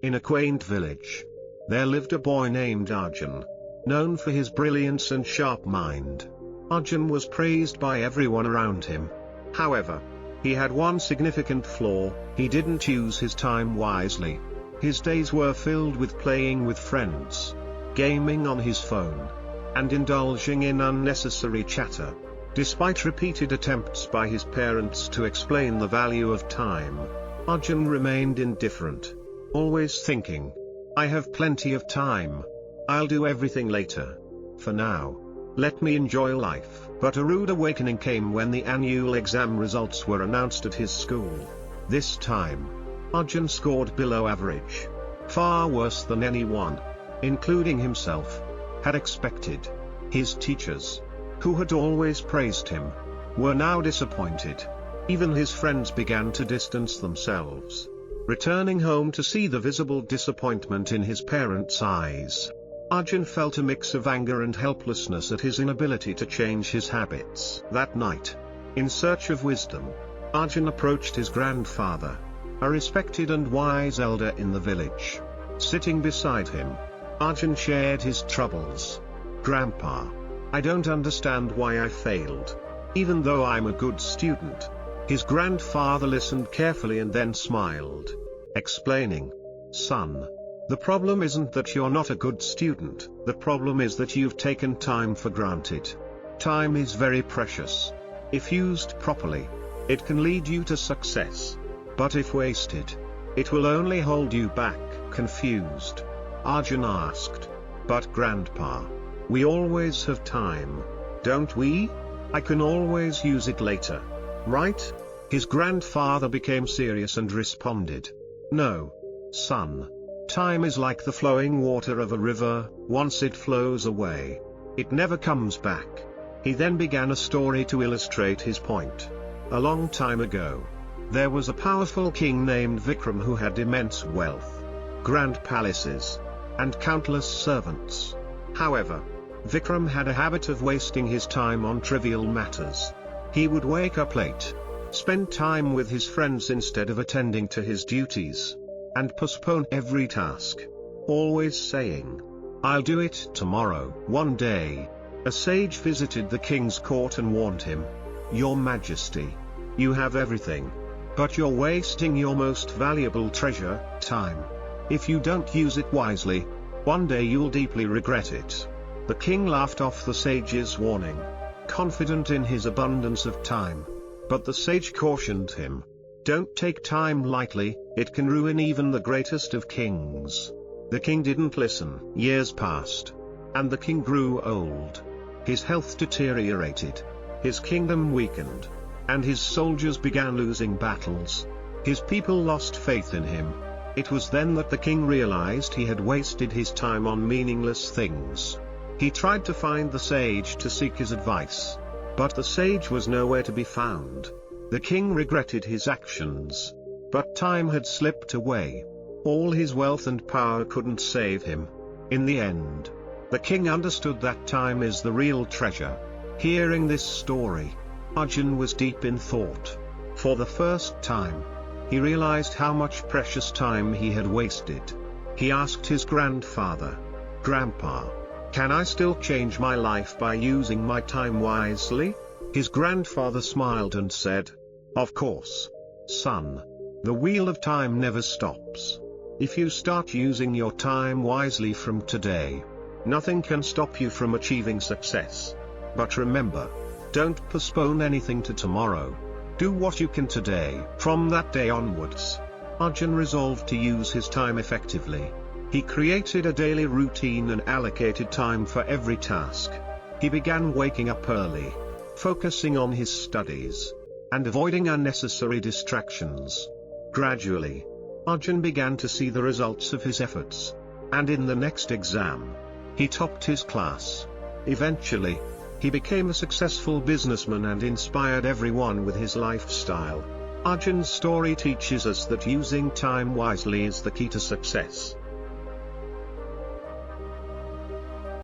In a quaint village, there lived a boy named Arjun, known for his brilliance and sharp mind. Arjun was praised by everyone around him. However, he had one significant flaw: he didn't use his time wisely. His days were filled with playing with friends, gaming on his phone, and indulging in unnecessary chatter. Despite repeated attempts by his parents to explain the value of time, Arjun remained indifferent, always thinking, "I have plenty of time. I'll do everything later. For now, let me enjoy life." But a rude awakening came when the annual exam results were announced at his school. This time, Arjun scored below average, far worse than anyone, including himself, had expected. His teachers, who had always praised him, were now disappointed. Even his friends began to distance themselves. Returning home to see the visible disappointment in his parents' eyes, Arjun felt a mix of anger and helplessness at his inability to change his habits. That night, in search of wisdom, Arjun approached his grandfather, a respected and wise elder in the village. Sitting beside him, Arjun shared his troubles. "Grandpa, I don't understand why I failed, even though I'm a good student." His grandfather listened carefully and then smiled, explaining, "Son, the problem isn't that you're not a good student, the problem is that you've taken time for granted. Time is very precious. If used properly, it can lead you to success. But if wasted, it will only hold you back." Confused, Arjun asked, "But Grandpa, we always have time, don't we? I can always use it later, right?" His grandfather became serious and responded, "No, son. Time is like the flowing water of a river. Once it flows away, it never comes back." He then began a story to illustrate his point. A long time ago, there was a powerful king named Vikram who had immense wealth, grand palaces, and countless servants. However, Vikram had a habit of wasting his time on trivial matters. He would wake up late, spend time with his friends instead of attending to his duties, and postpone every task, always saying, "I'll do it tomorrow." One day, a sage visited the king's court and warned him, "Your Majesty, you have everything, but you're wasting your most valuable treasure, time. If you don't use it wisely, one day you'll deeply regret it." The king laughed off the sage's warning, confident in his abundance of time. But the sage cautioned him, "Don't take time lightly, it can ruin even the greatest of kings." The king didn't listen. Years passed, and the king grew old. His health deteriorated, his kingdom weakened, and his soldiers began losing battles. His people lost faith in him. It was then that the king realized he had wasted his time on meaningless things. He tried to find the sage to seek his advice, but the sage was nowhere to be found. The king regretted his actions, but time had slipped away. All his wealth and power couldn't save him. In the end, the king understood that time is the real treasure. Hearing this story, Arjun was deep in thought. For the first time, he realized how much precious time he had wasted. He asked his grandfather, "Grandpa, can I still change my life by using my time wisely?" His grandfather smiled and said, "Of course, son. The wheel of time never stops. If you start using your time wisely from today, nothing can stop you from achieving success. But remember, don't postpone anything to tomorrow. Do what you can today." From that day onwards, Arjun resolved to use his time effectively. He created a daily routine and allocated time for every task. He began waking up early, focusing on his studies, and avoiding unnecessary distractions. Gradually, Arjun began to see the results of his efforts, and in the next exam, he topped his class. Eventually, he became a successful businessman and inspired everyone with his lifestyle. Arjun's story teaches us that using time wisely is the key to success.